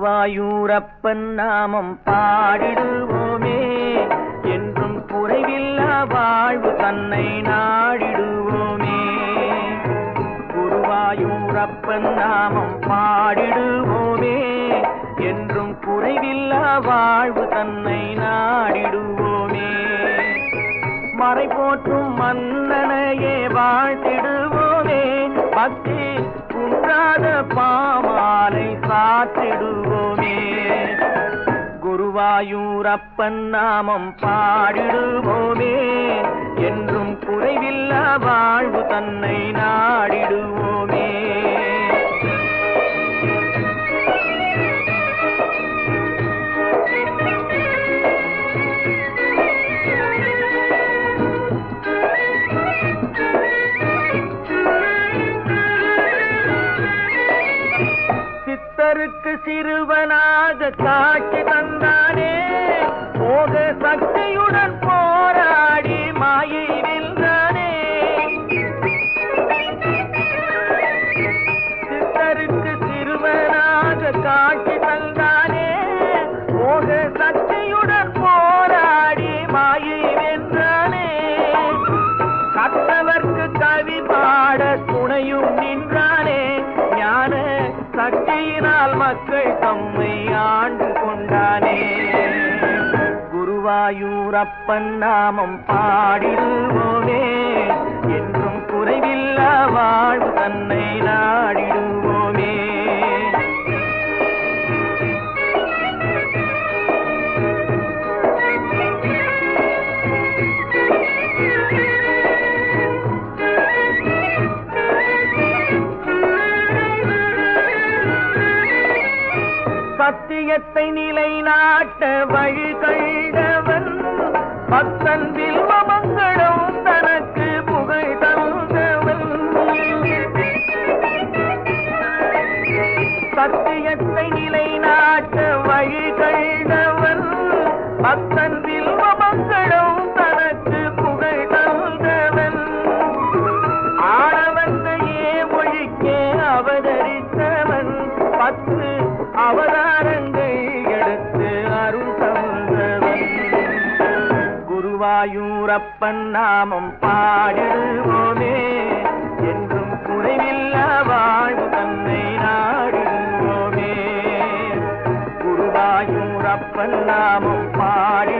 குருவாயூரப்பன் நாமம் பாடிடுவோமே, என்றும் குறைவில்லா வாழ்வு தன்னை நாடிடுவோமே. குருவாயூரப்பன் நாமம் பாடிடுவோமே, என்றும் குறைவில்லா வாழ்வு தன்னை நாடிடுவோமே. மறை போற்றும் மன்னனையே வாழ்த்திடுவோமே, பக்தி குன்றாத பாமாலை சாற்றிடுவோமே. குருவாயூரப்பன் நாமம் பாடிடுவோமே, என்றும் குறைவில்லா வாழ்வு தன்னை நாடிடுவோமே. சித்தருக்கு சிறுவனாக காட்சி தந்தானே, போக சக்தியுடன் போராடி மாயை வென்றானே. சித்தருக்கு சிறுவனாக காட்சி தந்தானே, போக சக்தியுடன் போராடி மாயை வென்றானே. கற்றவர்க்கு கவி பாட துணையும் நின்றானே, ஞான சக்தியினால் மக்கள் தம்மை ஆண்டு கொண்டானே. குருவாயூரப்பன் நாமம் பாடிடுவோமே, என்றும் குறைவில்லா வாழ்வு தன்னை நாடிடுவோமே. சத்தியத்தை நிலைநாட்ட வழி கண்டவன், பக்தன் வில்வமங்களும் தனக்கு புகழ் தந்தவன். சத்தியத்தை நிலைநாட்ட வழி கண்டவன், பக்தன் வில்வமங்களும் தனக்கு புகழ் தந்தவன். ஆணவத்தையே ஒழிக்கே அவதரித்தவன், 10 அவதாரங்கள் எடுத்து அருள் தந்தவன். குருவாயூரப்பன் நாமம் பாடிடுவோமே, என்றும் குறைவில்லா வாழ்வு தன்னை நாடிடுவோமே. குருவாயூரப்பன் நாமம் பாடி